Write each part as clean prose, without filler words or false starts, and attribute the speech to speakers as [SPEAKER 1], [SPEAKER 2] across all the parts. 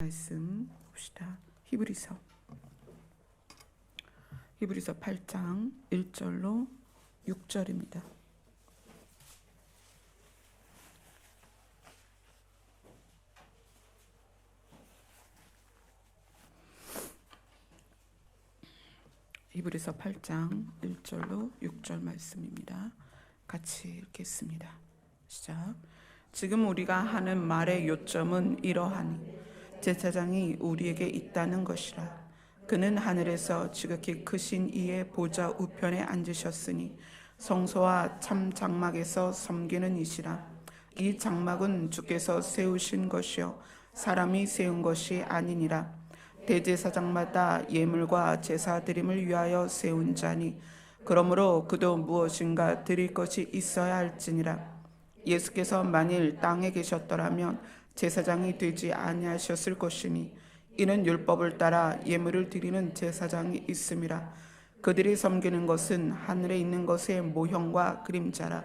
[SPEAKER 1] 말씀 봅시다. 히브리서 8장 1절로 6절입니다. 히브리서 8장 1절로 6절 말씀입니다. 같이 읽겠습니다. 시작. 지금 우리가 하는 말의 요점은 이러하니 제사장이 우리에게 있다는 것이라. 그는 하늘에서 지극히 크신 이의 보좌 우편에 앉으셨으니 성소와 참 장막에서 섬기는 이시라. 이 장막은 주께서 세우신 것이요 사람이 세운 것이 아니니라. 대제사장마다 예물과 제사 드림을 위하여 세운 자니 그러므로 그도 무엇인가 드릴 것이 있어야 할지니라. 예수께서 만일 땅에 계셨더라면 제사장이 되지 아니하셨을 것이니 이는 율법을 따라 예물을 드리는 제사장이 있음이라. 그들이 섬기는 것은 하늘에 있는 것의 모형과 그림자라.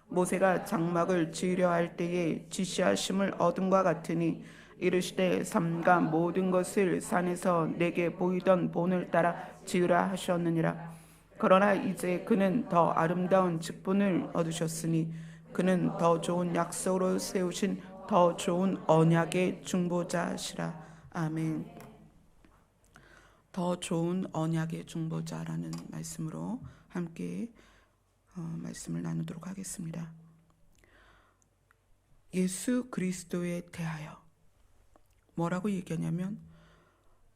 [SPEAKER 1] 모세가 장막을 지으려 할 때에 지시하심을 얻음과 같으니 이르시되 삼가 모든 것을 산에서 내게 보이던 본을 따라 지으라 하셨느니라. 그러나 이제 그는 더 아름다운 직분을 얻으셨으니 그는 더 좋은 약속으로 세우신 더 좋은 언약의 중보자시라. 아멘. 더 좋은 언약의 중보자라는 말씀으로 함께 말씀을 나누도록 하겠습니다. 예수 그리스도에 대하여 뭐라고 얘기하냐면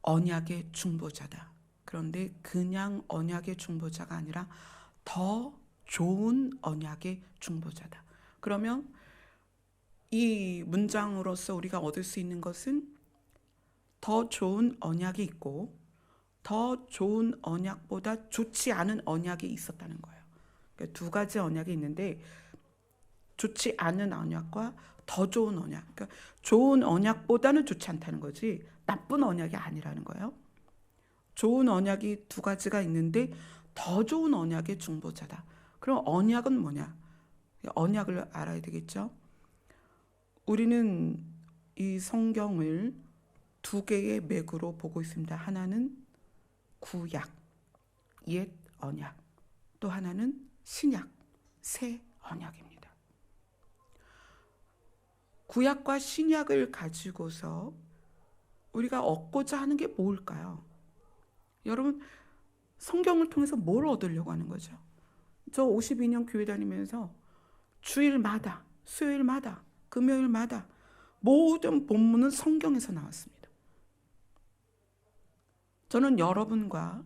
[SPEAKER 1] 언약의 중보자다. 그런데 그냥 언약의 중보자가 아니라 더 좋은 언약의 중보자다. 그러면 이 문장으로서 우리가 얻을 수 있는 것은 더 좋은 언약이 있고 더 좋은 언약보다 좋지 않은 언약이 있었다는 거예요. 그러니까 두 가지 언약이 있는데 좋지 않은 언약과 더 좋은 언약. 그러니까 좋은 언약보다는 좋지 않다는 거지 나쁜 언약이 아니라는 거예요. 좋은 언약이 두 가지가 있는데 더 좋은 언약의 중보자다. 그럼 언약은 뭐냐? 언약을 알아야 되겠죠. 우리는 이 성경을 두 개의 맥으로 보고 있습니다. 하나는 구약, 옛 언약, 또 하나는 신약, 새 언약입니다. 구약과 신약을 가지고서 우리가 얻고자 하는 게 뭘까요? 여러분, 성경을 통해서 뭘 얻으려고 하는 거죠? 저 52년 교회 다니면서 주일마다, 수요일마다, 금요일마다 모든 본문은 성경에서 나왔습니다. 저는 여러분과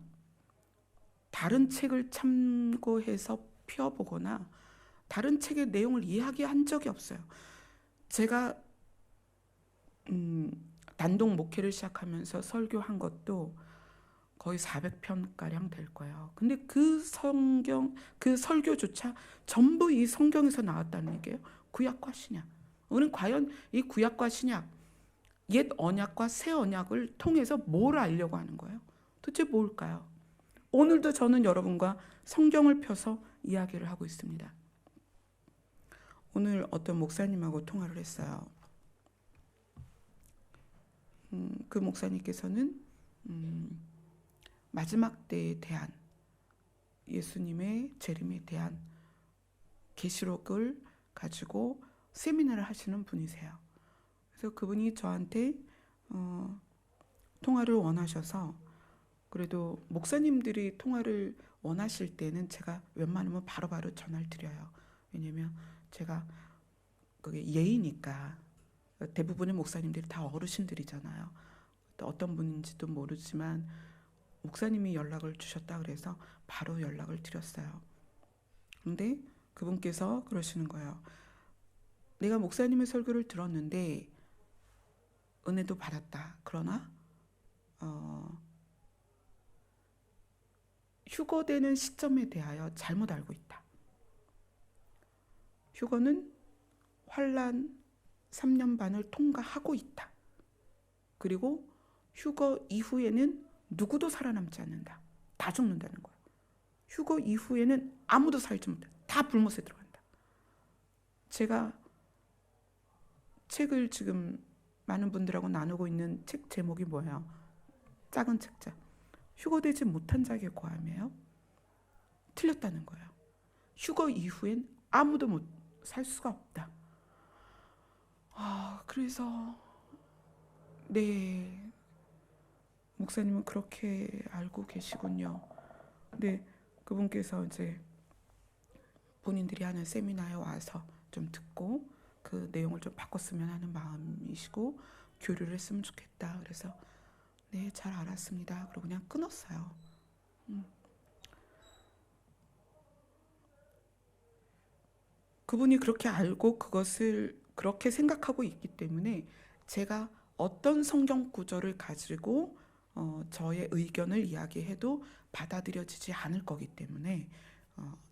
[SPEAKER 1] 다른 책을 참고해서 펴보거나 다른 책의 내용을 이야기한 적이 없어요. 제가 단독 목회를 시작하면서 설교한 것도 거의 400편가량 될 거예요. 근데 그 성경, 그 설교조차 전부 이 성경에서 나왔다는 얘기예요. 구약과 신약. 우리는 과연 이 구약과 신약, 옛 언약과 새 언약을 통해서 뭘 알려고 하는 거예요? 도대체 뭘까요? 오늘도 저는 여러분과 성경을 펴서 이야기를 하고 있습니다. 오늘 어떤 목사님하고 통화를 했어요. 그 목사님께서는 마지막 때에 대한 예수님의 재림에 대한 계시록을 가지고 세미나를 하시는 분이세요. 그래서 그분이 저한테 통화를 원하셔서, 그래도 목사님들이 통화를 원하실 때는 제가 웬만하면 바로바로 전화를 드려요. 왜냐면 제가 그게 예의니까. 대부분의 목사님들이 다 어르신들이잖아요. 어떤 분인지도 모르지만 목사님이 연락을 주셨다 그래서 바로 연락을 드렸어요. 근데 그분께서 그러시는 거예요. 내가 목사님의 설교를 들었는데 은혜도 받았다. 그러나 휴거되는 시점에 대하여 잘못 알고 있다. 휴거는 환란 3년 반을 통과하고 있다. 그리고 휴거 이후에는 누구도 살아남지 않는다. 다 죽는다는 거예요. 휴거 이후에는 아무도 살지 못한다. 다 불못에 들어간다. 제가 책을 지금 많은 분들하고 나누고 있는 책 제목이 뭐예요? 작은 책자. 휴거되지 못한 자에게 고함이에요. 틀렸다는 거예요. 휴거 이후엔 아무도 못 살 수가 없다. 그래서 네, 목사님은 그렇게 알고 계시군요. 근데 그분께서 이제 본인들이 하는 세미나에 와서 좀 듣고 그 내용을 좀 바꿨으면 하는 마음이시고 교류를 했으면 좋겠다. 그래서 네, 잘 알았습니다. 그리고 그냥 끊었어요. 그분이 그렇게 알고 그것을 그렇게 생각하고 있기 때문에 제가 어떤 성경 구절을 가지고 저의 의견을 이야기해도 받아들여지지 않을 거기 때문에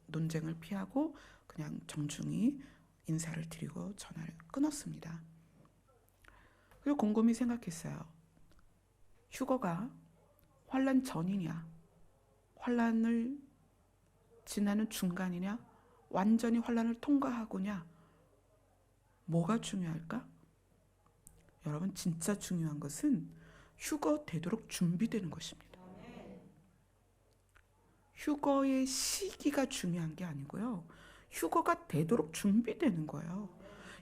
[SPEAKER 1] 논쟁을 피하고 그냥 정중히 인사를 드리고 전화를 끊었습니다. 그리고 곰곰이 생각했어요. 휴거가 환난 전이냐, 환난을 지나는 중간이냐, 완전히 환난을 통과하고냐, 뭐가 중요할까? 여러분, 진짜 중요한 것은 휴거 되도록 준비되는 것입니다. 휴거의 시기가 중요한 게 아니고요. 휴거가 되도록 준비되는 거예요.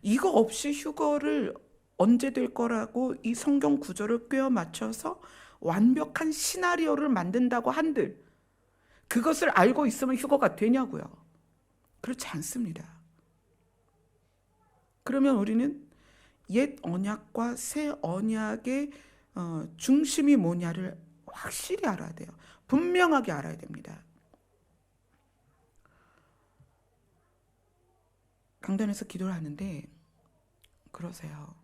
[SPEAKER 1] 이거 없이 휴거를 언제 될 거라고 이 성경 구절을 꿰어 맞춰서 완벽한 시나리오를 만든다고 한들 그것을 알고 있으면 휴거가 되냐고요. 그렇지 않습니다. 그러면 우리는 옛 언약과 새 언약의 중심이 뭐냐를 확실히 알아야 돼요. 분명하게 알아야 됩니다. 강단에서 기도를 하는데 그러세요.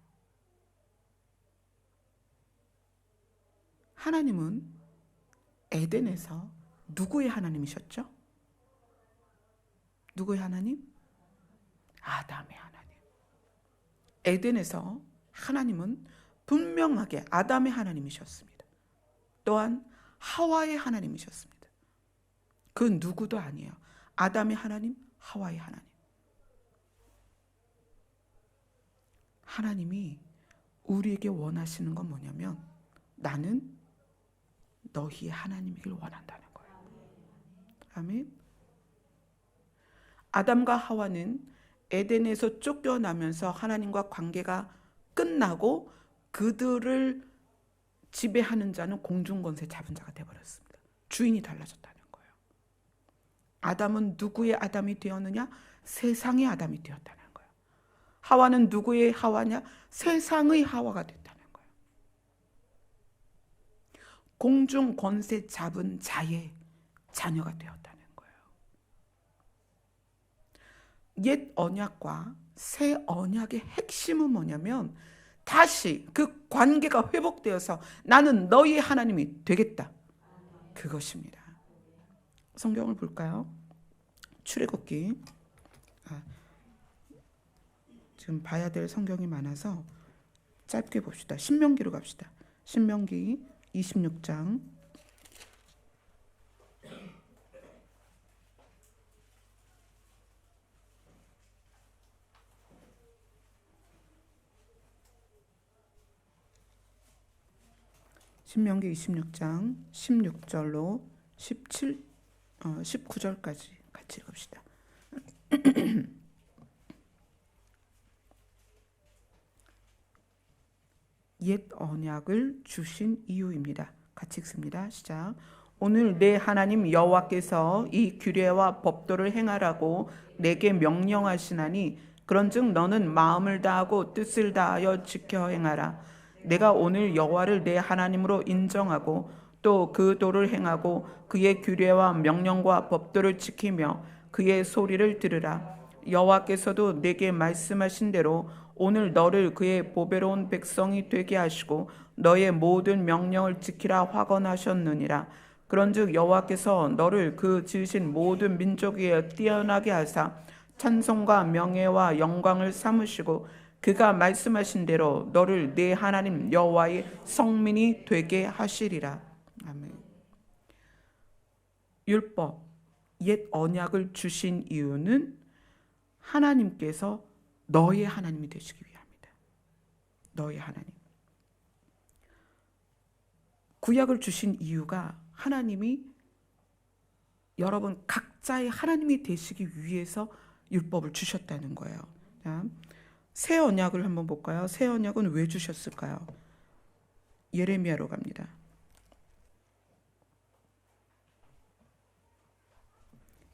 [SPEAKER 1] 하나님은 에덴에서 누구의 하나님이셨죠? 누구의 하나님? 아담의 하나님. 에덴에서 하나님은 분명하게 아담의 하나님이셨습니다. 또한 하와의 하나님이셨습니다. 그 누구도 아니에요. 아담의 하나님, 하와의 하나님. 하나님이 우리에게 원하시는 건 뭐냐면 나는 너희의 하나님이길 원한다는 거예요. 아멘. 아담과 하와는 에덴에서 쫓겨나면서 하나님과 관계가 끝나고 그들을 지배하는 자는 공중권세 잡은 자가 되어버렸습니다. 주인이 달라졌다는 거예요. 아담은 누구의 아담이 되었느냐? 세상의 아담이 되었다는 거예요. 하와는 누구의 하와냐? 세상의 하와가 됐다는 거예요. 공중권세 잡은 자의 자녀가 되었다는 거예요. 옛 언약과 새 언약의 핵심은 뭐냐면 다시 그 관계가 회복되어서 나는 너희의 하나님이 되겠다. 그것입니다. 성경을 볼까요? 출애굽기. 지금 봐야 될 성경이 많아서 짧게 봅시다. 신명기로 갑시다. 신명기 26장. 신명기 26장 16절로 19절까지 같이 읽읍시다. 옛 언약을 주신 이유입니다. 같이 읽습니다. 시작. 오늘 내 하나님 여호와께서 이 규례와 법도를 행하라고 내게 명령하시나니 그런즉 너는 마음을 다하고 뜻을 다하여 지켜 행하라. 내가 오늘 여호와를 내 하나님으로 인정하고 또 그 도를 행하고 그의 규례와 명령과 법도를 지키며 그의 소리를 들으라. 여호와께서도 내게 말씀하신 대로 오늘 너를 그의 보배로운 백성이 되게 하시고 너의 모든 명령을 지키라 확언하셨느니라. 그런즉 여호와께서 너를 그 지으신 모든 민족 위에 뛰어나게 하사 찬송과 명예와 영광을 삼으시고 그가 말씀하신 대로 너를 내 하나님 여호와의 성민이 되게 하시리라. 아멘. 율법, 옛 언약을 주신 이유는 하나님께서 너의 하나님이 되시기 위함이다. 너의 하나님. 구약을 주신 이유가 하나님이 여러분 각자의 하나님이 되시기 위해서 율법을 주셨다는 거예요. 자, 새 언약을 한번 볼까요? 새 언약은 왜 주셨을까요? 예레미야로 갑니다.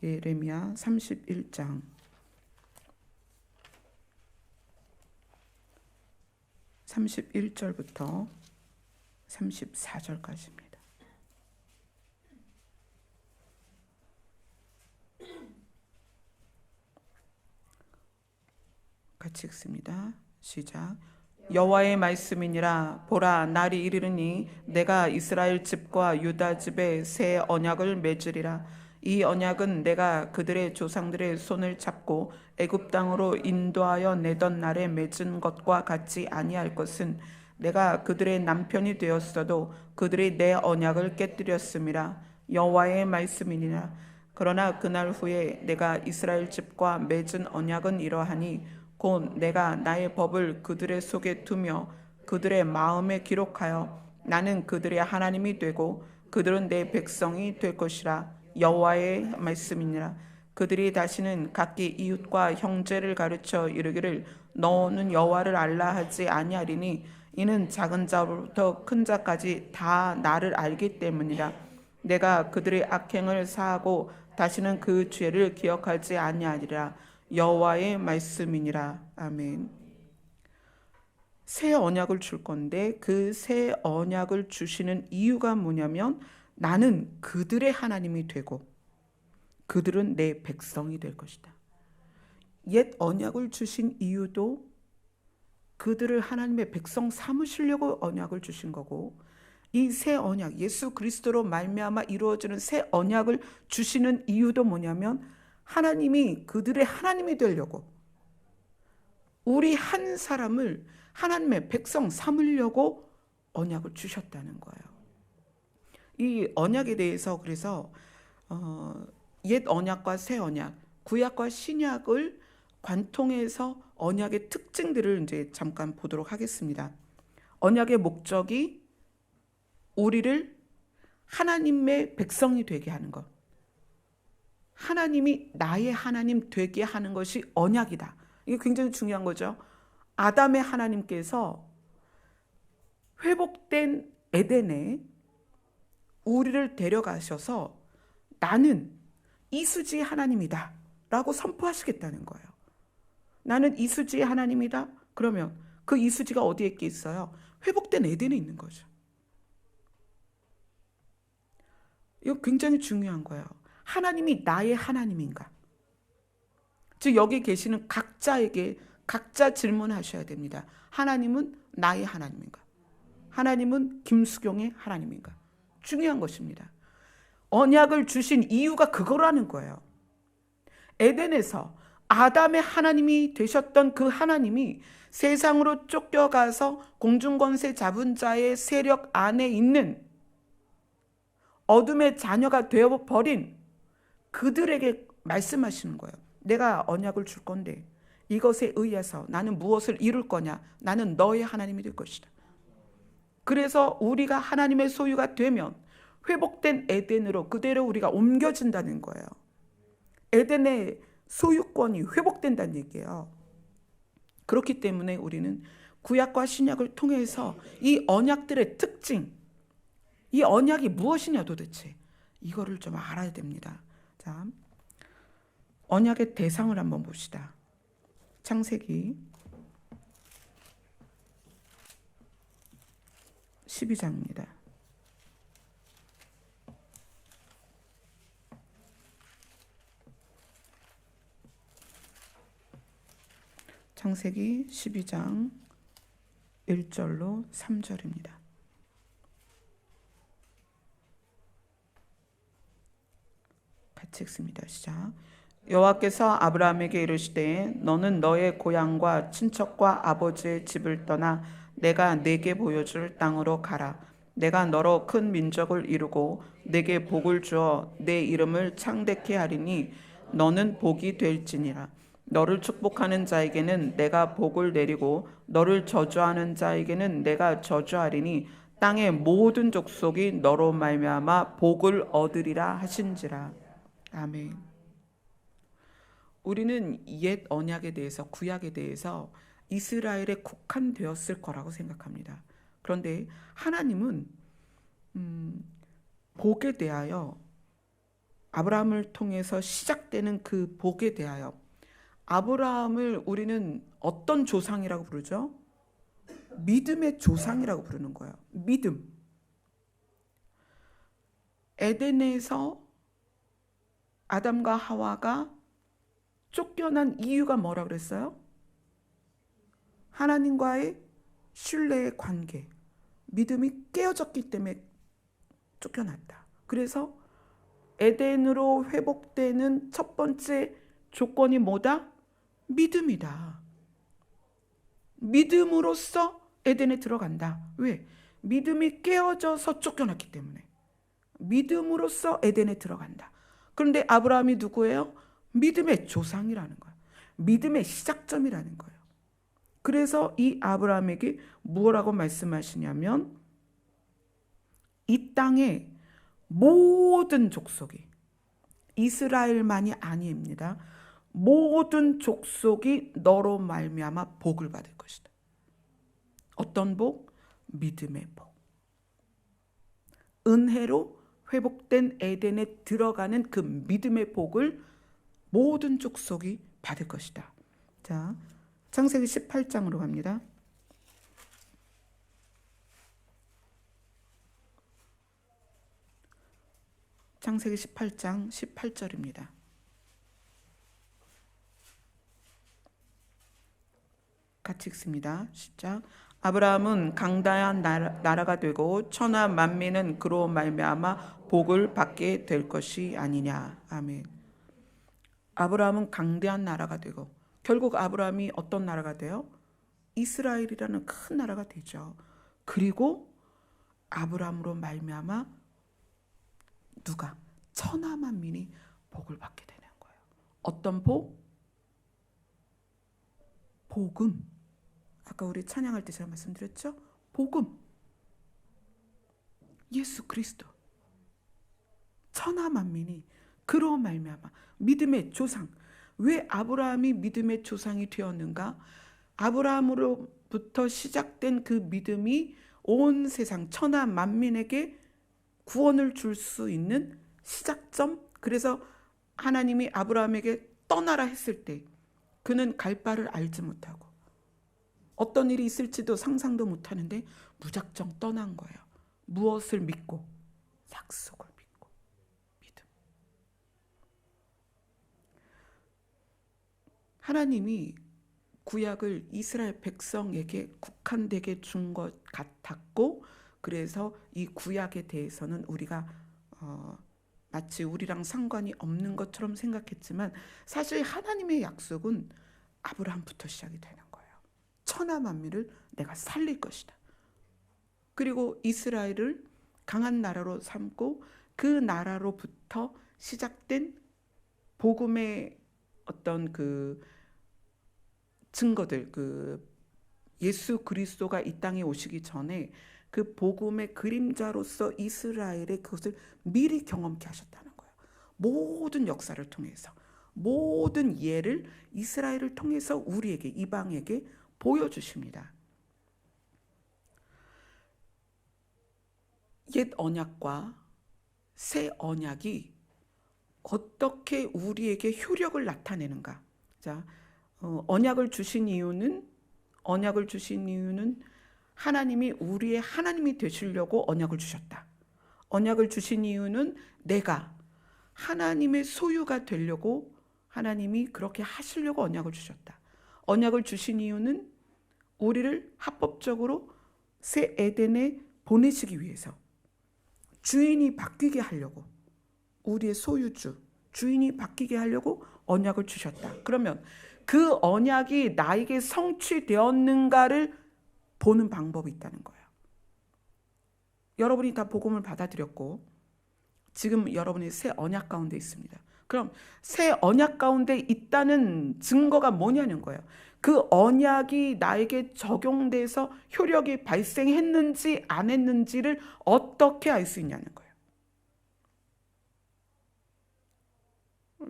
[SPEAKER 1] 예레미야 31장 31절부터 34절까지입니다. 같이 읽습니다. 시작. 여호와의 말씀이니라. 보라, 날이 이르르니 내가 이스라엘 집과 유다 집에 새 언약을 맺으리라. 이 언약은 내가 그들의 조상들의 손을 잡고 애굽 땅으로 인도하여 내던 날에 맺은 것과 같지 아니할 것은 내가 그들의 남편이 되었어도 그들이 내 언약을 깨뜨렸음이라. 여호와의 말씀이니라. 그러나 그날 후에 내가 이스라엘 집과 맺은 언약은 이러하니 곧 내가 나의 법을 그들의 속에 두며 그들의 마음에 기록하여 나는 그들의 하나님이 되고 그들은 내 백성이 될 것이라. 여호와의 말씀이니라. 그들이 다시는 각기 이웃과 형제를 가르쳐 이르기를 너는 여호와를 알라 하지 아니하리니 이는 작은 자부터 큰 자까지 다 나를 알기 때문이라. 내가 그들의 악행을 사하고 다시는 그 죄를 기억하지 아니하리라. 여호와의 말씀이니라. 아멘. 새 언약을 줄 건데 그 새 언약을 주시는 이유가 뭐냐면 나는 그들의 하나님이 되고 그들은 내 백성이 될 것이다. 옛 언약을 주신 이유도 그들을 하나님의 백성 삼으시려고 언약을 주신 거고, 이 새 언약, 예수 그리스도로 말미암아 이루어지는 새 언약을 주시는 이유도 뭐냐면 하나님이 그들의 하나님이 되려고, 우리 한 사람을 하나님의 백성 삼으려고 언약을 주셨다는 거예요. 이 언약에 대해서 그래서 옛 언약과 새 언약, 구약과 신약을 관통해서 언약의 특징들을 이제 잠깐 보도록 하겠습니다. 언약의 목적이 우리를 하나님의 백성이 되게 하는 것, 하나님이 나의 하나님 되게 하는 것이 언약이다. 이게 굉장히 중요한 거죠. 아담의 하나님께서 회복된 에덴에 우리를 데려가셔서 나는 이수지의 하나님이다 라고 선포하시겠다는 거예요. 나는 이수지의 하나님이다. 그러면 그 이수지가 어디에 있어요? 회복된 에덴에 있는 거죠. 이거 굉장히 중요한 거예요. 하나님이 나의 하나님인가? 즉 여기 계시는 각자에게 각자 질문하셔야 됩니다. 하나님은 나의 하나님인가? 하나님은 김수경의 하나님인가? 중요한 것입니다. 언약을 주신 이유가 그거라는 거예요. 에덴에서 아담의 하나님이 되셨던 그 하나님이 세상으로 쫓겨가서 공중권세 잡은 자의 세력 안에 있는 어둠의 자녀가 되어버린 그들에게 말씀하시는 거예요. 내가 언약을 줄 건데 이것에 의해서 나는 무엇을 이룰 거냐? 나는 너의 하나님이 될 것이다. 그래서 우리가 하나님의 소유가 되면 회복된 에덴으로 그대로 우리가 옮겨진다는 거예요. 에덴의 소유권이 회복된다는 얘기예요. 그렇기 때문에 우리는 구약과 신약을 통해서 이 언약들의 특징, 이 언약이 무엇이냐 도대체 이거를 좀 알아야 됩니다. 자, 언약의 대상을 한번 봅시다. 창세기 12장입니다. 창세기 12장 1절로 3절입니다. 같이 읽습니다. 시작. 여호와께서 아브라함에게 이르시되 너는 너의 고향과 친척과 아버지의 집을 떠나 내가 네게 보여줄 땅으로 가라. 내가 너로 큰 민족을 이루고 네게 복을 주어 내 이름을 창대케 하리니 너는 복이 될지니라. 너를 축복하는 자에게는 내가 복을 내리고 너를 저주하는 자에게는 내가 저주하리니 땅의 모든 족속이 너로 말미암아 복을 얻으리라 하신지라. 아멘. 우리는 옛 언약에 대해서, 구약에 대해서 이스라엘에 국한되었을 거라고 생각합니다. 그런데 하나님은 복에 대하여, 아브라함을 통해서 시작되는 그 복에 대하여, 아브라함을 우리는 어떤 조상이라고 부르죠? 믿음의 조상이라고 부르는 거예요. 믿음. 에덴에서 아담과 하와가 쫓겨난 이유가 뭐라 그랬어요? 하나님과의 신뢰의 관계, 믿음이 깨어졌기 때문에 쫓겨났다. 그래서 에덴으로 회복되는 첫 번째 조건이 뭐다? 믿음이다. 믿음으로써 에덴에 들어간다. 왜? 믿음이 깨어져서 쫓겨났기 때문에. 믿음으로써 에덴에 들어간다. 그런데 아브라함이 누구예요? 믿음의 조상이라는 거예요. 믿음의 시작점이라는 거예요. 그래서 이 아브라함에게 뭐라고 말씀하시냐면, 이 땅의 모든 족속이, 이스라엘만이 아닙니다. 모든 족속이 너로 말미암아 복을 받을 것이다. 어떤 복? 믿음의 복. 은혜로 회복된 에덴에 들어가는 그 믿음의 복을 모든 족속이 받을 것이다. 자, 창세기 18장으로 갑니다. 창세기 18장 18절입니다. 같이 읽습니다. 시작. 아브라함은 강다한 나라가 되고 천하 만민은 그로 말미암아 복을 받게 될 것이 아니냐. 아멘. 아브라함은 강대한 나라가 되고, 결국 아브라함이 어떤 나라가 돼요? 이스라엘이라는 큰 나라가 되죠. 그리고 아브라함으로 말미암아 누가? 천하 만민이 복을 받게 되는 거예요. 어떤 복? 복음. 아까 우리 찬양할 때 제가 말씀드렸죠? 복음. 예수 그리스도. 천하 만민이 그로 말미암아 믿음의 조상. 왜 아브라함이 믿음의 조상이 되었는가? 아브라함으로부터 시작된 그 믿음이 온 세상 천하 만민에게 구원을 줄 수 있는 시작점. 그래서 하나님이 아브라함에게 떠나라 했을 때 그는 갈 바를 알지 못하고 어떤 일이 있을지도 상상도 못하는데 무작정 떠난 거예요. 무엇을 믿고? 약속을 믿고. 믿음. 하나님이 구약을 이스라엘 백성에게 국한되게 준 것 같았고, 그래서 이 구약에 대해서는 우리가 마치 우리랑 상관이 없는 것처럼 생각했지만, 사실 하나님의 약속은 아브라함부터 시작이 되는 거예요. 천하 만민을 내가 살릴 것이다. 그리고 이스라엘을 강한 나라로 삼고 그 나라로부터 시작된 복음의 어떤 그 증거들, 그 예수 그리스도가 이 땅에 오시기 전에 그 복음의 그림자로서 이스라엘의 그것을 미리 경험케 하셨다는 거예요. 모든 역사를 통해서, 모든 예를 이스라엘을 통해서 우리에게, 이방에게 보여주십니다. 옛 언약과 새 언약이 어떻게 우리에게 효력을 나타내는가? 자, 언약을 주신 이유는 하나님이 우리의 하나님이 되시려고 언약을 주셨다. 언약을 주신 이유는 내가 하나님의 소유가 되려고 하나님이 그렇게 하시려고 언약을 주셨다. 언약을 주신 이유는 우리를 합법적으로 새 에덴에 보내시기 위해서, 주인이 바뀌게 하려고, 우리의 소유주, 주인이 바뀌게 하려고 언약을 주셨다. 그러면 그 언약이 나에게 성취되었는가를 보는 방법이 있다는 거예요. 여러분이 다 복음을 받아들였고 지금 여러분이 새 언약 가운데 있습니다. 그럼 새 언약 가운데 있다는 증거가 뭐냐는 거예요. 그 언약이 나에게 적용돼서 효력이 발생했는지 안 했는지를 어떻게 알 수 있냐는 거예요.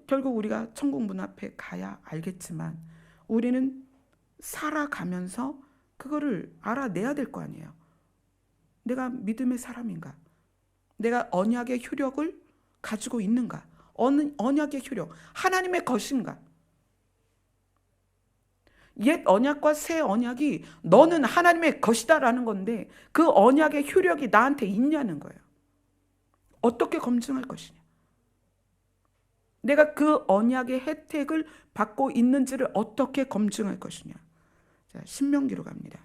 [SPEAKER 1] 결국 우리가 천국 문 앞에 가야 알겠지만 우리는 살아가면서 그거를 알아내야 될 거 아니에요. 내가 믿음의 사람인가? 내가 언약의 효력을 가지고 있는가? 언약의 효력, 하나님의 것인가? 옛 언약과 새 언약이 너는 하나님의 것이다라는 건데 그 언약의 효력이 나한테 있냐는 거예요. 어떻게 검증할 것이냐? 내가 그 언약의 혜택을 받고 있는지를 어떻게 검증할 것이냐? 자, 신명기로 갑니다.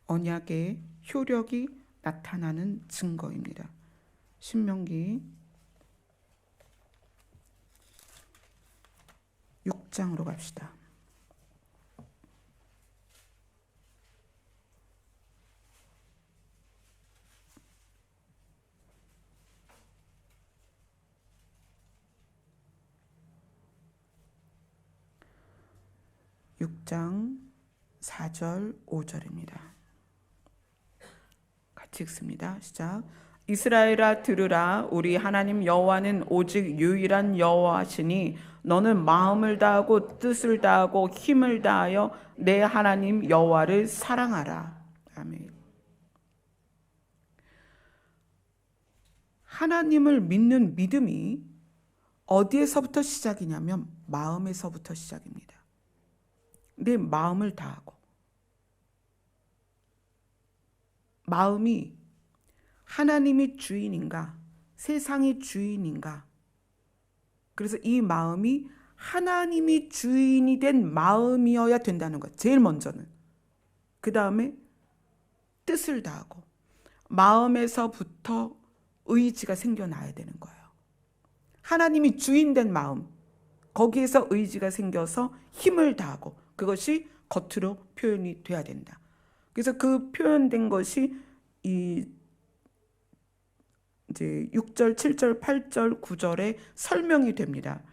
[SPEAKER 1] 언약의 효력이 나타나는 증거입니다. 신명기 6장으로 갑시다. 육 장 4절 5절입니다. 같이 읽습니다. 시작. 이스라엘아 들으라. 우리 하나님 여호와는 오직 유일한 여호와시니 너는 마음을 다하고 뜻을 다하고 힘을 다하여 내 하나님 여호와를 사랑하라. 아멘. 하나님을 믿는 믿음이 어디에서부터 시작이냐면 마음에서부터 시작입니다. 내 마음을 다하고, 마음이 하나님이 주인인가 세상이 주인인가, 그래서 이 마음이 하나님이 주인이 된 마음이어야 된다는 것, 제일 먼저는. 그 다음에 뜻을 다하고 마음에서부터 의지가 생겨나야 되는 거예요. 하나님이 주인된 마음, 거기에서 의지가 생겨서 힘을 다하고 그것이 겉으로 표현이 돼야 된다. 그래서 그 표현된 것이 이 이제 6절, 7절, 8절, 9절에 설명이 됩니다.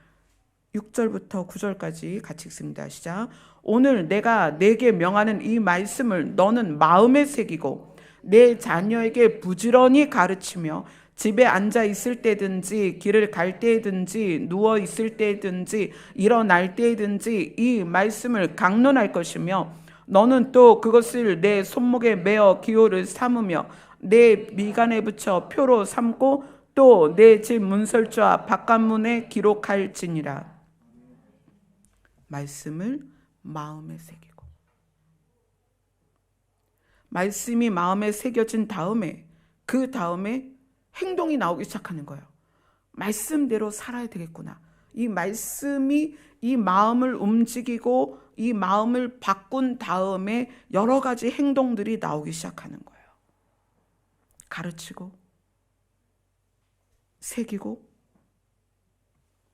[SPEAKER 1] 6절부터 9절까지 같이 읽습니다. 시작. 오늘 내가 내게 명하는 이 말씀을 너는 마음에 새기고 내 자녀에게 부지런히 가르치며 집에 앉아 있을 때든지 길을 갈 때든지 누워 있을 때든지 일어날 때든지 이 말씀을 강론할 것이며 너는 또 그것을 내 손목에 매어 기호를 삼으며 내 미간에 붙여 표로 삼고 또 내 집 문설주와 바깥문에 기록할지니라. 말씀을 마음에 새기고, 말씀이 마음에 새겨진 다음에 그 다음에 행동이 나오기 시작하는 거예요. 말씀대로 살아야 되겠구나. 이 말씀이 이 마음을 움직이고 이 마음을 바꾼 다음에 여러 가지 행동들이 나오기 시작하는 거예요. 가르치고 새기고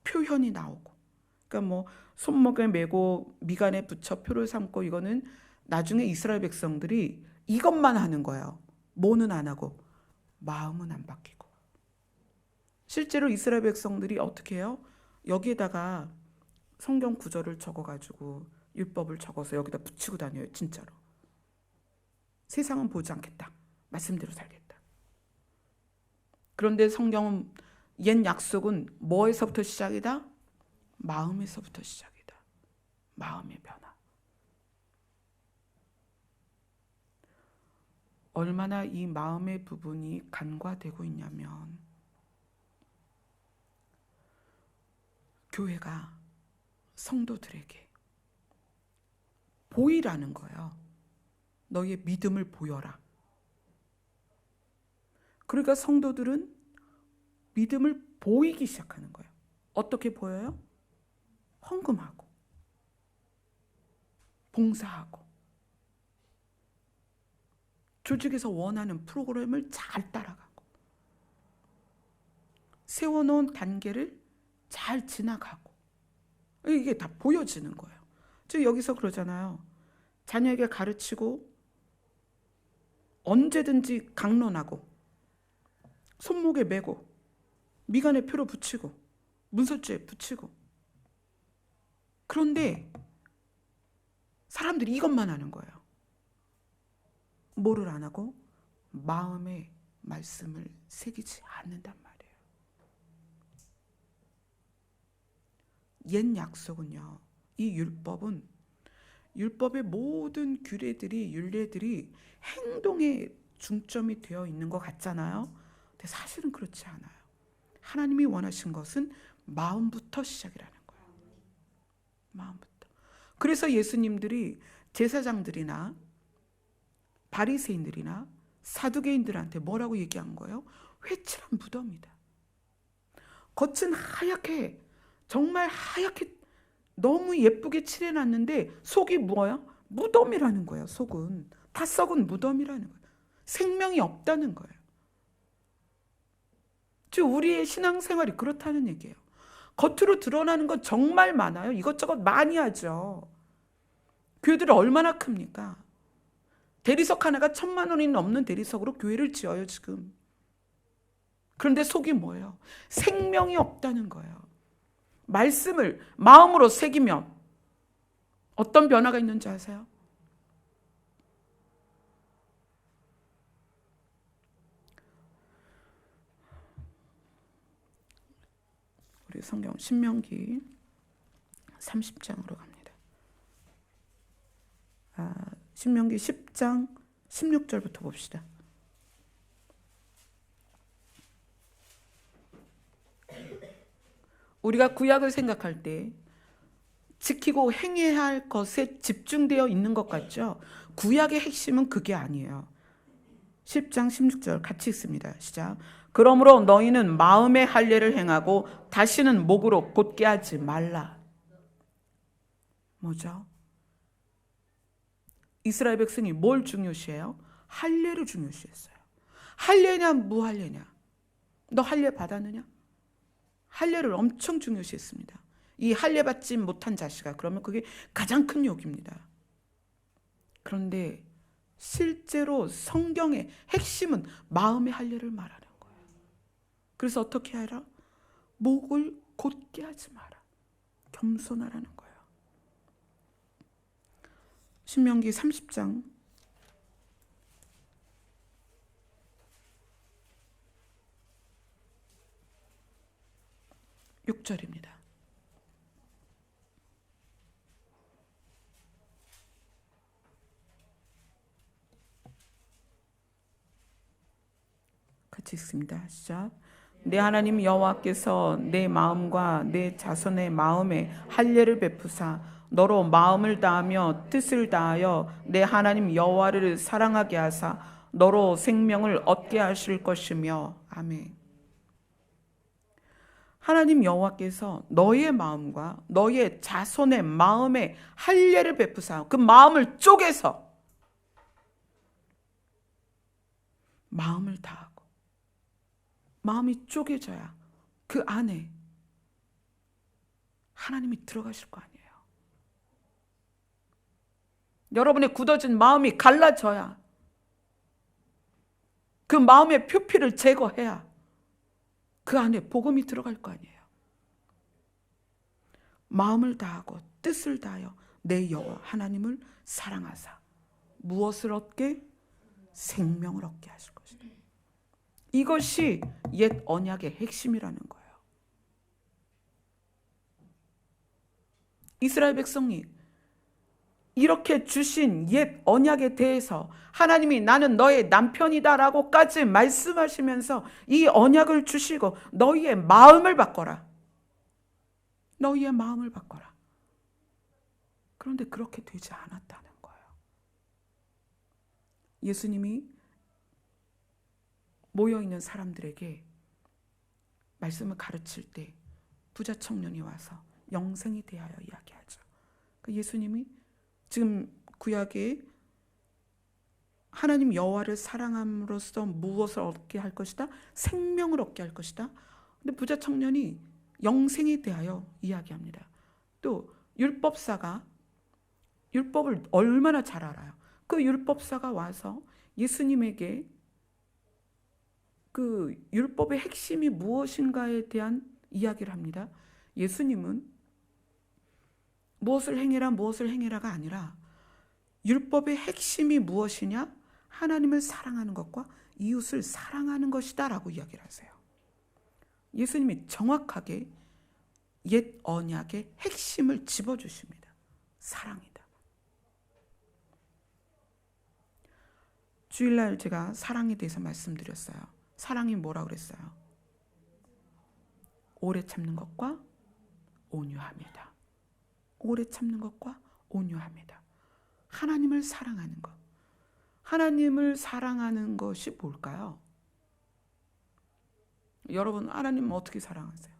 [SPEAKER 1] 표현이 나오고. 그러니까 뭐 손목에 메고 미간에 붙여 표를 삼고, 이거는 나중에 이스라엘 백성들이 이것만 하는 거예요. 뭐는 안 하고 마음은 안 바뀌고. 실제로 이스라엘 백성들이 어떻게 해요? 여기에다가 성경 구절을 적어가지고 율법을 적어서 여기다 붙이고 다녀요. 진짜로. 세상은 보지 않겠다. 말씀대로 살겠다. 그런데 성경은, 옛 약속은 뭐에서부터 시작이다? 마음에서부터 시작이다. 마음의 변화. 얼마나 이 마음의 부분이 간과되고 있냐면, 교회가 성도들에게 보이라는 거예요. 너의 믿음을 보여라. 그러니까 성도들은 믿음을 보이기 시작하는 거예요. 어떻게 보여요? 헌금하고 봉사하고 조직에서 원하는 프로그램을 잘 따라가고 세워놓은 단계를 잘 지나가고, 이게 다 보여지는 거예요. 즉 여기서 그러잖아요. 자녀에게 가르치고 언제든지 강론하고 손목에 메고 미간에 표로 붙이고 문설주에 붙이고 그런데 사람들이 이것만 하는 거예요. 뭐를 안 하고? 마음에 말씀을 새기지 않는단 말이에요. 옛 약속은요, 이 율법의 모든 규례들이, 율례들이 행동에 중점이 되어 있는 것 같잖아요. 근데 사실은 그렇지 않아요. 하나님이 원하신 것은 마음부터 시작이라는 거예요. 마음부터. 그래서 예수님들이 제사장들이나 바리새인들이나 사두개인들한테 뭐라고 얘기한 거예요? 회칠한 무덤이다. 겉은 하얗게, 정말 하얗게 너무 예쁘게 칠해놨는데 속이 뭐야? 무덤이라는 거예요. 속은 다 썩은 무덤이라는 거예요. 생명이 없다는 거예요. 즉 우리의 신앙생활이 그렇다는 얘기예요. 겉으로 드러나는 건 정말 많아요. 이것저것 많이 하죠. 교회들이 얼마나 큽니까? 대리석 하나가 1,000만 원이 넘는 대리석으로 교회를 지어요 지금. 그런데 속이 뭐예요? 생명이 없다는 거예요. 말씀을 마음으로 새기면 어떤 변화가 있는지 아세요? 우리 성경 신명기 30장으로 갑니다. 신명기 10장 16절부터 봅시다. 우리가 구약을 생각할 때 지키고 행해야 할 것에 집중되어 있는 것 같죠? 구약의 핵심은 그게 아니에요. 10장 16절 같이 읽습니다. 시작. 그러므로 너희는 마음의 할례를 행하고 다시는 목으로 곧게 하지 말라. 뭐죠? 이스라엘 백성이 뭘 중요시해요? 할례를 중요시했어요. 할례냐 무할례냐? 너 할례 받았느냐? 할례를 엄청 중요시했습니다. 이 할례 받지 못한 자식아, 그러면 그게 가장 큰 욕입니다. 그런데 실제로 성경의 핵심은 마음의 할례를 말하는 거예요. 그래서 어떻게 하라? 목을 곧게 하지 마라. 겸손하라는 거예요. 신명기 30장 6절입니다. 같이 읽습니다. 시작. 내 하나님 여호와께서 내 마음과 내 자손의 마음에 할례를 베푸사 너로 마음을 다하며 뜻을 다하여 내 하나님 여호와를 사랑하게 하사 너로 생명을 얻게 하실 것이며. 아멘. 하나님 여호와께서 너의 마음과 너의 자손의 마음에 할례를 베푸사, 그 마음을 쪼개서 마음을 다하고, 마음이 쪼개져야 그 안에 하나님이 들어가실 거 아니에요. 여러분의 굳어진 마음이 갈라져야, 그 마음의 표피를 제거해야 그 안에 복음이 들어갈 거 아니에요. 마음을 다하고 뜻을 다하여 내 여호와 하나님을 사랑하사 무엇을 얻게? 생명을 얻게 하실 것이다. 이것이 옛 언약의 핵심이라는 거예요. 이스라엘 백성이 이렇게 주신 옛 언약에 대해서 하나님이 나는 너의 남편이다라고까지 말씀하시면서 이 언약을 주시고 너희의 마음을 바꿔라. 너희의 마음을 바꿔라. 그런데 그렇게 되지 않았다는 거예요. 예수님이 모여있는 사람들에게 말씀을 가르칠 때 부자 청년이 와서 영생이 대하여 이야기하죠. 예수님이 지금 구약에 하나님 여호와를 사랑함으로써 무엇을 얻게 할 것이다? 생명을 얻게 할 것이다. 근데 부자 청년이 영생에 대하여 이야기합니다. 또 율법사가 율법을 얼마나 잘 알아요. 그 율법사가 와서 예수님에게 그 율법의 핵심이 무엇인가에 대한 이야기를 합니다. 예수님은 무엇을 행해라 무엇을 행해라가 아니라 율법의 핵심이 무엇이냐? 하나님을 사랑하는 것과 이웃을 사랑하는 것이다 라고 이야기를 하세요. 예수님이 정확하게 옛 언약의 핵심을 집어주십니다. 사랑이다. 주일날 제가 사랑에 대해서 말씀드렸어요. 사랑이 뭐라고 그랬어요? 오래 참는 것과 온유함이다. 오래 참는 것과 온유함이다. 하나님을 사랑하는 것. 하나님을 사랑하는 것이 뭘까요? 여러분, 하나님은 어떻게 사랑하세요?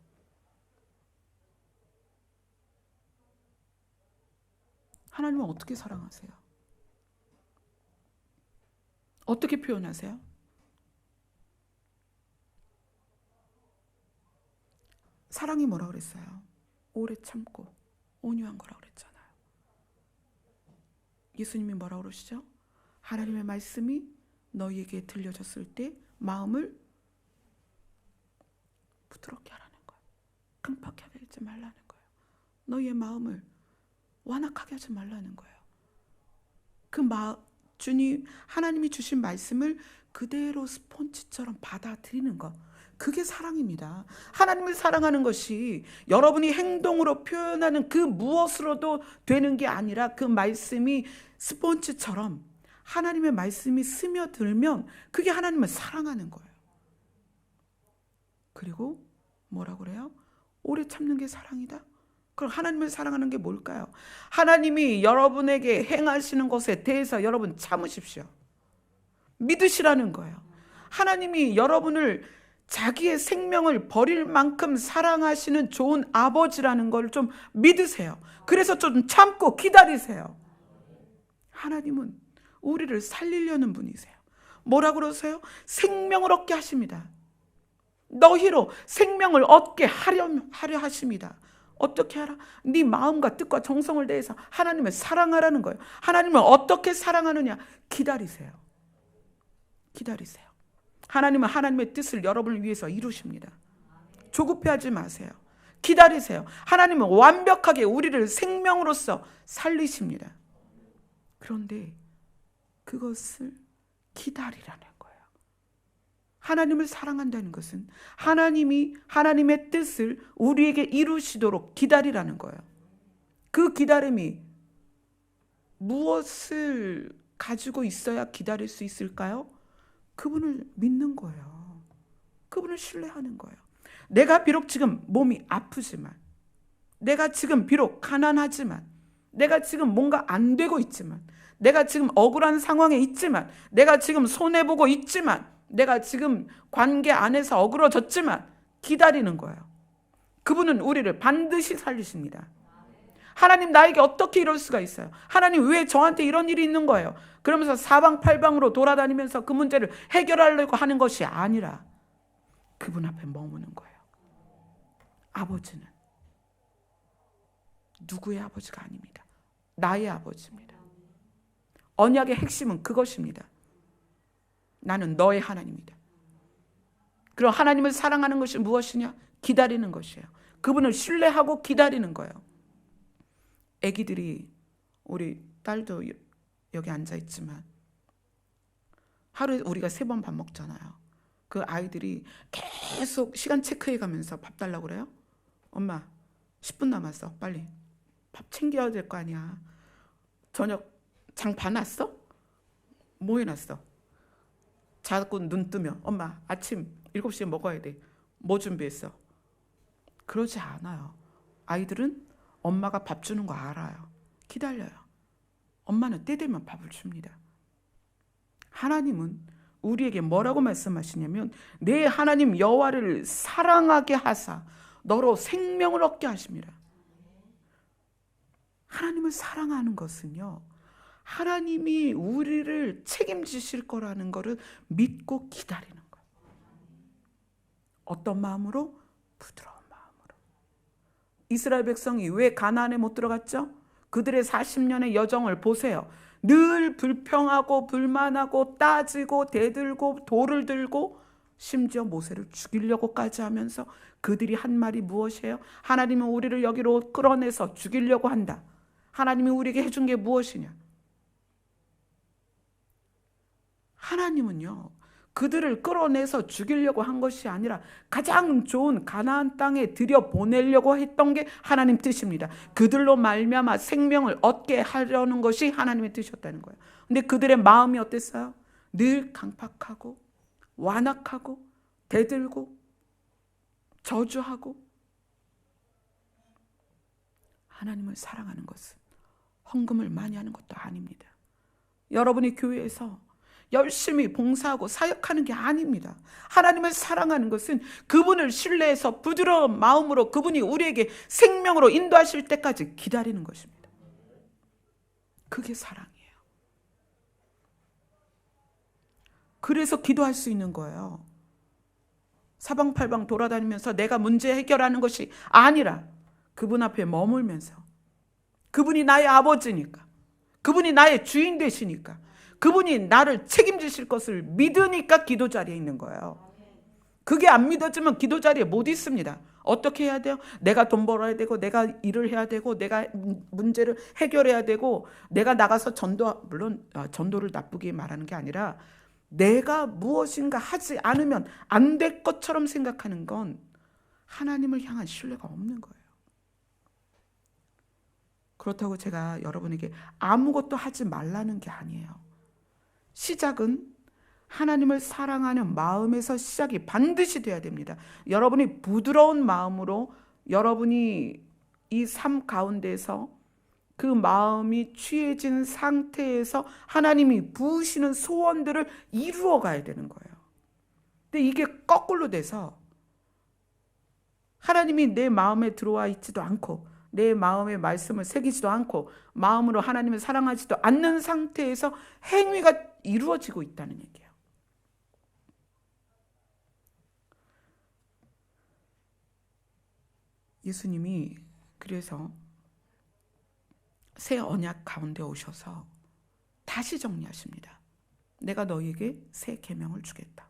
[SPEAKER 1] 하나님은 어떻게 사랑하세요? 어떻게 표현하세요? 사랑이 뭐라고 그랬어요? 오래 참고 온유한 거라고 그랬잖아요. 예수님이 뭐라고 그러시죠? 하나님의 말씀이 너희에게 들려졌을 때 마음을 부드럽게 하라는 거예요. 강팍하게 하지 말라는 거예요. 너희의 마음을 완악하게 하지 말라는 거예요. 하나님이 주신 말씀을 그대로 스폰지처럼 받아들이는 것. 그게 사랑입니다. 하나님을 사랑하는 것이 여러분이 행동으로 표현하는 그 무엇으로도 되는 게 아니라 그 말씀이 스폰지처럼 하나님의 말씀이 스며들면 그게 하나님을 사랑하는 거예요. 그리고 뭐라고 그래요? 오래 참는 게 사랑이다? 그럼 하나님을 사랑하는 게 뭘까요? 하나님이 여러분에게 행하시는 것에 대해서 여러분 참으십시오. 믿으시라는 거예요. 하나님이 여러분을 자기의 생명을 버릴 만큼 사랑하시는 좋은 아버지라는 걸 좀 믿으세요. 그래서 좀 참고 기다리세요. 하나님은 우리를 살리려는 분이세요. 뭐라고 그러세요? 생명을 얻게 하십니다. 너희로 생명을 얻게 하려 하십니다. 어떻게 하라? 네 마음과 뜻과 정성을 다해서 하나님을 사랑하라는 거예요. 하나님을 어떻게 사랑하느냐? 기다리세요. 기다리세요. 하나님은 하나님의 뜻을 여러분을 위해서 이루십니다. 조급해하지 마세요. 기다리세요. 하나님은 완벽하게 우리를 생명으로서 살리십니다. 그런데 그것을 기다리라는 거예요. 하나님을 사랑한다는 것은 하나님이 하나님의 뜻을 우리에게 이루시도록 기다리라는 거예요. 그 기다림이 무엇을 가지고 있어야 기다릴 수 있을까요? 그분을 믿는 거예요. 그분을 신뢰하는 거예요. 내가 비록 지금 몸이 아프지만, 내가 지금 비록 가난하지만, 내가 지금 뭔가 안 되고 있지만, 내가 지금 억울한 상황에 있지만, 내가 지금 손해보고 있지만, 내가 지금 관계 안에서 어그러졌지만 기다리는 거예요. 그분은 우리를 반드시 살리십니다. 하나님 나에게 어떻게 이럴 수가 있어요? 하나님 왜 저한테 이런 일이 있는 거예요? 그러면서 사방팔방으로 돌아다니면서 그 문제를 해결하려고 하는 것이 아니라 그분 앞에 머무는 거예요. 아버지는 누구의 아버지가 아닙니다. 나의 아버지입니다. 언약의 핵심은 그것입니다. 나는 너의 하나님이다. 그럼 하나님을 사랑하는 것이 무엇이냐? 기다리는 것이에요. 그분을 신뢰하고 기다리는 거예요. 아기들이, 우리 딸도 여기 앉아있지만 하루에 우리가 3번 밥 먹잖아요. 그 아이들이 계속 시간 체크해가면서 밥 달라고 그래요. 엄마 10분 남았어. 빨리 밥 챙겨야 될 거 아니야. 저녁 장 봐놨어? 뭐 해놨어? 자꾸 눈 뜨면 엄마 아침 7시에 먹어야 돼. 뭐 준비했어? 그러지 않아요. 아이들은 엄마가 밥 주는 거 알아요. 기다려요. 엄마는 때 되면 밥을 줍니다. 하나님은 우리에게 뭐라고 말씀하시냐면 내 하나님 여호와를 사랑하게 하사 너로 생명을 얻게 하십니다. 하나님을 사랑하는 것은요, 하나님이 우리를 책임지실 거라는 것을 믿고 기다리는 거예요. 어떤 마음으로? 부드러운 마음으로. 이스라엘 백성이 왜 가나안에 못 들어갔죠? 그들의 40년의 여정을 보세요. 늘 불평하고 불만하고 따지고 대들고 돌을 들고 심지어 모세를 죽이려고까지 하면서 그들이 한 말이 무엇이에요? 하나님은 우리를 여기로 끌어내서 죽이려고 한다. 하나님이 우리에게 해준 게 무엇이냐? 하나님은요, 그들을 끌어내서 죽이려고 한 것이 아니라 가장 좋은 가나안 땅에 들여보내려고 했던 게 하나님 뜻입니다. 그들로 말미암아 생명을 얻게 하려는 것이 하나님의 뜻이었다는 거예요. 근데 그들의 마음이 어땠어요? 늘 강팍하고 완악하고 대들고 저주하고. 하나님을 사랑하는 것은 헌금을 많이 하는 것도 아닙니다. 여러분이 교회에서 열심히 봉사하고 사역하는 게 아닙니다. 하나님을 사랑하는 것은 그분을 신뢰해서 부드러운 마음으로 그분이 우리에게 생명으로 인도하실 때까지 기다리는 것입니다. 그게 사랑이에요. 그래서 기도할 수 있는 거예요. 사방팔방 돌아다니면서 내가 문제 해결하는 것이 아니라 그분 앞에 머물면서, 그분이 나의 아버지니까, 그분이 나의 주인 되시니까, 그분이 나를 책임지실 것을 믿으니까 기도 자리에 있는 거예요. 그게 안 믿어지면 기도 자리에 못 있습니다. 어떻게 해야 돼요? 내가 돈 벌어야 되고, 내가 일을 해야 되고, 내가 문제를 해결해야 되고, 내가 나가서 물론 전도를 나쁘게 말하는 게 아니라 내가 무엇인가 하지 않으면 안 될 것처럼 생각하는 건 하나님을 향한 신뢰가 없는 거예요. 그렇다고 제가 여러분에게 아무것도 하지 말라는 게 아니에요. 시작은 하나님을 사랑하는 마음에서 시작이 반드시 돼야 됩니다. 여러분이 부드러운 마음으로 여러분이 이 삶 가운데서 그 마음이 취해진 상태에서 하나님이 부으시는 소원들을 이루어 가야 되는 거예요. 근데 이게 거꾸로 돼서 하나님이 내 마음에 들어와 있지도 않고 내 마음에 말씀을 새기지도 않고 마음으로 하나님을 사랑하지도 않는 상태에서 행위가 이루어지고 있다는 얘기예요. 예수님이 그래서 새 언약 가운데 오셔서 다시 정리하십니다. 내가 너희에게 새 계명을 주겠다.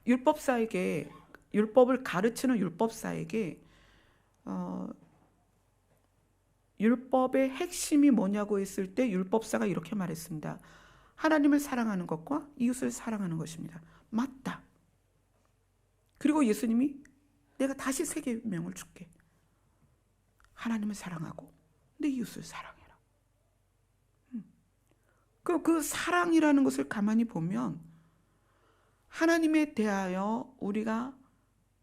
[SPEAKER 1] 율법을 가르치는 율법사에게 율법의 핵심이 뭐냐고 했을 때 율법사가 이렇게 말했습니다. 하나님을 사랑하는 것과 이웃을 사랑하는 것입니다. 맞다. 그리고 예수님이 내가 다시 새 계명을 줄게. 하나님을 사랑하고 내 이웃을 사랑해라. 그 사랑이라는 것을 가만히 보면 하나님에 대하여 우리가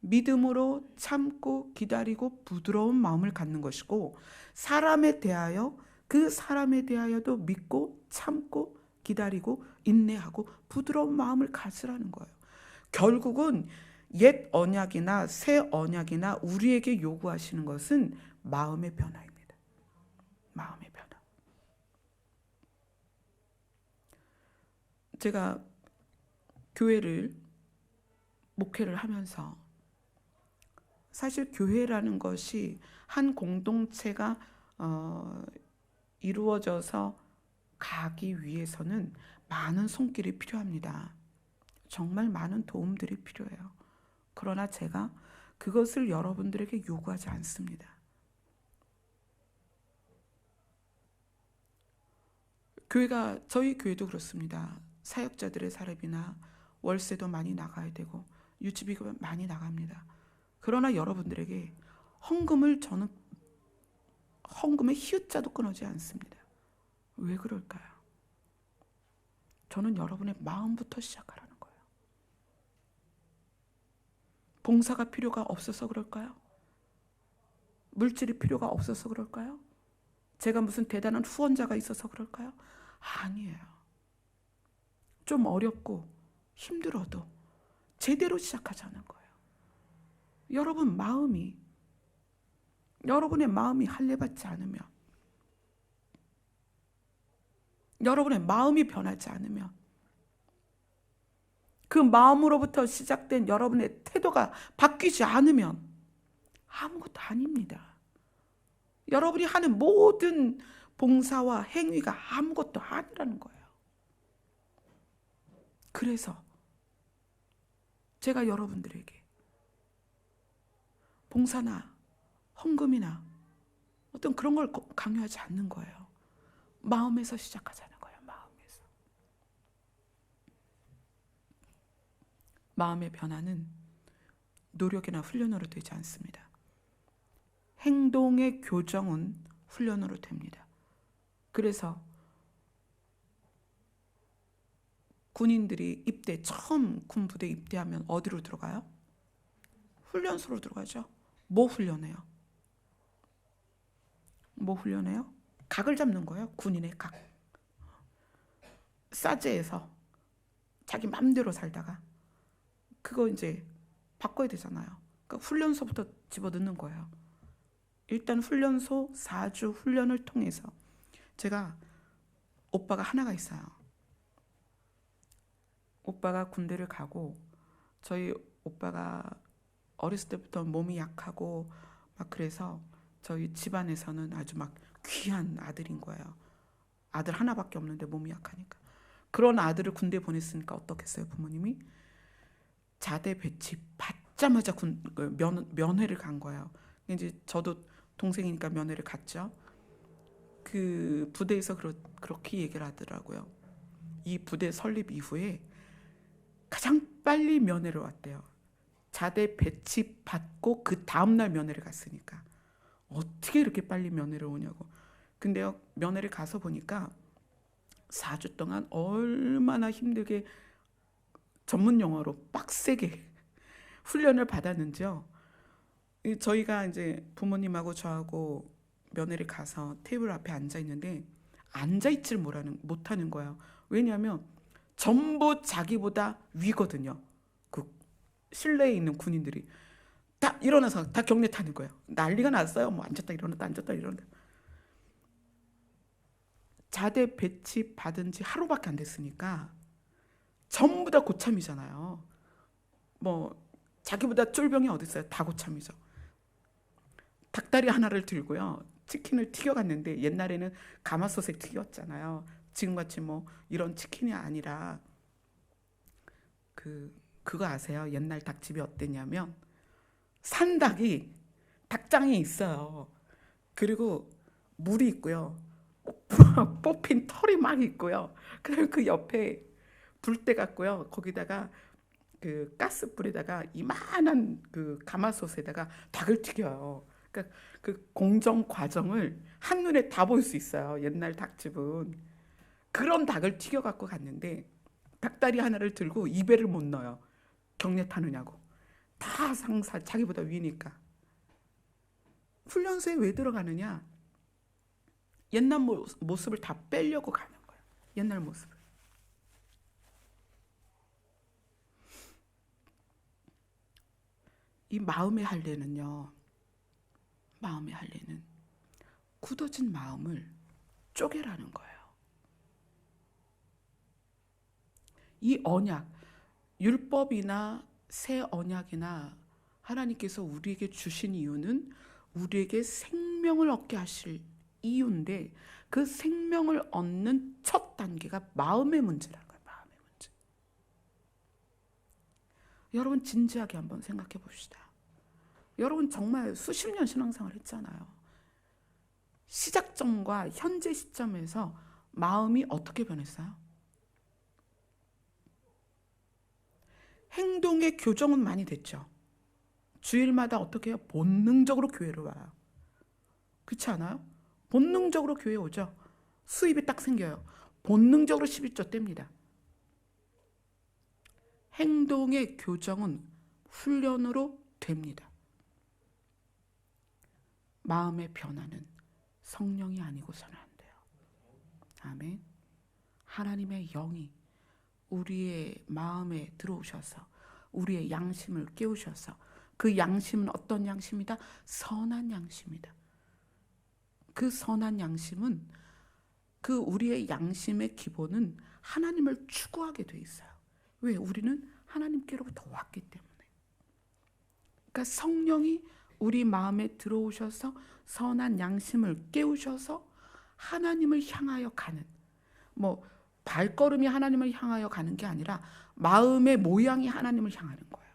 [SPEAKER 1] 믿음으로 참고 기다리고 부드러운 마음을 갖는 것이고, 사람에 대하여 그 사람에 대하여도 믿고 참고 기다리고 인내하고 부드러운 마음을 가지라는 거예요. 결국은 옛 언약이나 새 언약이나 우리에게 요구하시는 것은 마음의 변화입니다. 마음의 변화. 제가 교회를 목회를 하면서 사실 교회라는 것이 한 공동체가 이루어져서 가기 위해서는 많은 손길이 필요합니다. 정말 많은 도움들이 필요해요. 그러나 제가 그것을 여러분들에게 요구하지 않습니다. 저희 교회도 그렇습니다. 사역자들의 사례비나 월세도 많이 나가야 되고 유치비가 많이 나갑니다. 그러나 여러분들에게 저는 헌금의 히읗자도 끊어지 않습니다. 왜 그럴까요? 저는 여러분의 마음부터 시작하라는 거예요. 봉사가 필요가 없어서 그럴까요? 물질이 필요가 없어서 그럴까요? 제가 무슨 대단한 후원자가 있어서 그럴까요? 아니에요. 좀 어렵고 힘들어도 제대로 시작하자는 거예요. 여러분의 마음이 할례받지 않으면, 여러분의 마음이 변하지 않으면, 그 마음으로부터 시작된 여러분의 태도가 바뀌지 않으면 아무것도 아닙니다. 여러분이 하는 모든 봉사와 행위가 아무것도 아니라는 거예요. 그래서 제가 여러분들에게 봉사나 헌금이나 어떤 그런 걸 강요하지 않는 거예요. 마음에서 시작하자는 거예요. 마음에서. 마음의 변화는 노력이나 훈련으로 되지 않습니다. 행동의 교정은 훈련으로 됩니다. 그래서 군인들이 처음 군부대 입대하면 어디로 들어가요? 훈련소로 들어가죠. 뭐 훈련해요? 뭐 훈련해요? 각을 잡는 거예요. 군인의 각. 싸제에서 자기 맘대로 살다가 그거 이제 바꿔야 되잖아요. 그러니까 훈련소부터 집어넣는 거예요. 일단 훈련소 4주 훈련을 통해서 제가 오빠가 하나가 있어요. 오빠가 군대를 가고 저희 오빠가 어렸을 때부터 몸이 약하고 막 그래서 저희 집안에서는 아주 막 귀한 아들인 거예요. 아들 하나밖에 없는데 몸이 약하니까. 그런 아들을 군대 보냈으니까 어떻겠어요, 부모님이? 자대 배치 받자마자 면회를 간 거예요. 이제 저도 동생이니까 면회를 갔죠. 그 부대에서 그렇게 얘기를 하더라고요. 이 부대 설립 이후에 가장 빨리 면회를 왔대요. 자대 배치 받고 그 다음날 면회를 갔으니까 어떻게 이렇게 빨리 면회를 오냐고. 근데요, 면회를 가서 보니까 4주 동안 얼마나 힘들게 전문 용어로 빡세게 훈련을 받았는지요. 저희가 이제 부모님하고 저하고 면회를 가서 테이블 앞에 앉아 있는데 앉아 있질 못하는 거예요. 왜냐하면 전부 자기보다 위거든요. 그 실내에 있는 군인들이 다 일어나서 다 경례 타는 거예요. 난리가 났어요. 뭐 앉았다 일어났다 앉았다 일어났다. 자대 배치 받은 지 하루밖에 안 됐으니까 전부 다 고참이잖아요. 뭐 자기보다 쫄병이 어디 있어요? 다 고참이죠. 닭다리 하나를 들고요. 치킨을 튀겨갔는데 옛날에는 가마솥에 튀겼잖아요. 지금같이 뭐 이런 치킨이 아니라 그거 아세요? 옛날 닭집이 어땠냐면 산닭이 닭장에 있어요. 그리고 물이 있고요. 뽑힌 털이 막 있고요. 그다음에 그 옆에 불대 같고요. 거기다가 그 가스불에다가 이만한 그 가마솥에다가 닭을 튀겨요. 그러니까 그 공정 과정을 한눈에 다 볼 수 있어요. 옛날 닭집은. 그런 닭을 튀겨 갖고 갔는데 닭다리 하나를 들고 입에를 못 넣어요. 경례 타느냐고. 다 상사 자기보다 위니까. 훈련소에 왜 들어가느냐? 옛날 모습을 다 빼려고 가는 거예요. 옛날 모습을. 이 마음의 할례는요. 마음의 할례는 굳어진 마음을 쪼개라는 거예요. 이 언약, 율법이나 새 언약이나 하나님께서 우리에게 주신 이유는 우리에게 생명을 얻게 하실 이유인데 그 생명을 얻는 첫 단계가 마음의 문제라는 거예요. 마음의 문제. 여러분 진지하게 한번 생각해 봅시다. 여러분 정말 수십 년 신앙생활 했잖아요. 시작점과 현재 시점에서 마음이 어떻게 변했어요? 행동의 교정은 많이 됐죠. 주일마다 어떻게 해요? 본능적으로 교회로 와요. 그렇지 않아요? 본능적으로 교회 오죠. 수입이 딱 생겨요. 본능적으로 11조 뗍니다. 행동의 교정은 훈련으로 됩니다. 마음의 변화는 성령이 아니고서는 안 돼요. 아멘. 하나님의 영이 우리의 마음에 들어오셔서 우리의 양심을 깨우셔서 그 양심은 어떤 양심이다? 선한 양심이다. 그 선한 양심은 그 우리의 양심의 기본은 하나님을 추구하게 돼 있어요. 왜? 우리는 하나님께로부터 왔기 때문에. 그러니까 성령이 우리 마음에 들어오셔서 선한 양심을 깨우셔서 하나님을 향하여 가는, 뭐 발걸음이 하나님을 향하여 가는 게 아니라 마음의 모양이 하나님을 향하는 거예요.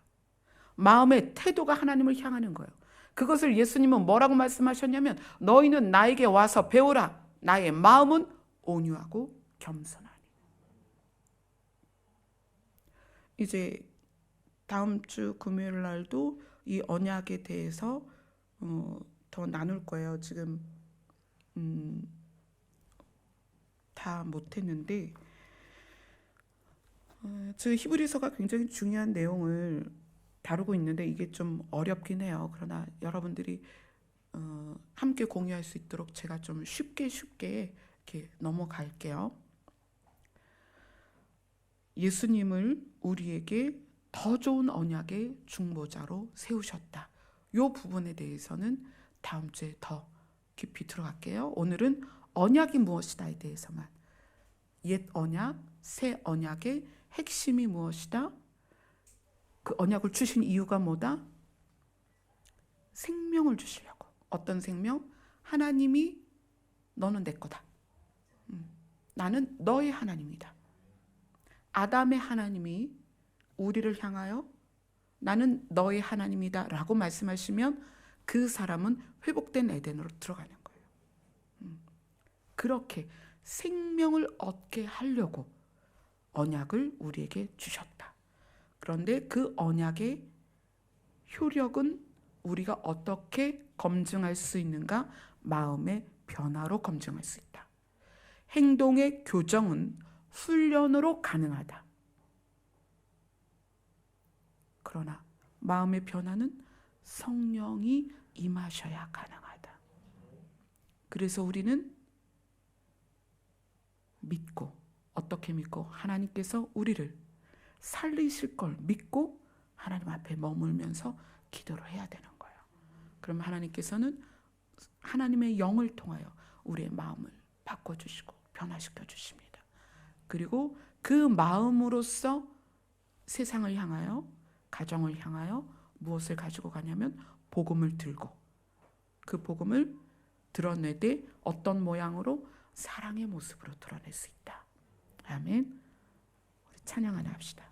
[SPEAKER 1] 마음의 태도가 하나님을 향하는 거예요. 그것을 예수님은 뭐라고 말씀하셨냐면 너희는 나에게 와서 배우라. 나의 마음은 온유하고 겸손하니. 이제 다음 주 금요일 날도 이 언약에 대해서 더 나눌 거예요. 지금 다 못했는데 저 히브리서가 굉장히 중요한 내용을 다루고 있는데 이게 좀 어렵긴 해요. 그러나 여러분들이 함께 공유할 수 있도록 제가 좀 쉽게 이렇게 넘어갈게요. 예수님을 우리에게 더 좋은 언약의 중보자로 세우셨다. 이 부분에 대해서는 다음 주에 더 깊이 들어갈게요. 오늘은 언약이 무엇이다에 대해서만, 옛 언약, 새 언약의 핵심이 무엇이다? 그 언약을 주신 이유가 뭐다? 생명을 주시려고. 어떤 생명? 하나님이 너는 내 거다. 나는 너의 하나님이다. 아담의 하나님이 우리를 향하여 나는 너의 하나님이다 라고 말씀하시면 그 사람은 회복된 에덴으로 들어가는 거예요. 그렇게 생명을 얻게 하려고 언약을 우리에게 주셨다. 그런데 그 언약의 효력은 우리가 어떻게 검증할 수 있는가? 마음의 변화로 검증할 수 있다. 행동의 교정은 훈련으로 가능하다. 그러나 마음의 변화는 성령이 임하셔야 가능하다. 그래서 우리는 믿고, 어떻게 믿고? 하나님께서 우리를 살리실 걸 믿고 하나님 앞에 머물면서 기도를 해야 되는 거예요. 그럼 하나님께서는 하나님의 영을 통하여 우리의 마음을 바꿔주시고 변화시켜 주십니다. 그리고 그 마음으로써 세상을 향하여, 가정을 향하여 무엇을 가지고 가냐면 복음을 들고, 그 복음을 드러내되 어떤 모양으로? 사랑의 모습으로 드러낼 수 있다. 아멘. 우리 찬양 하나 합시다.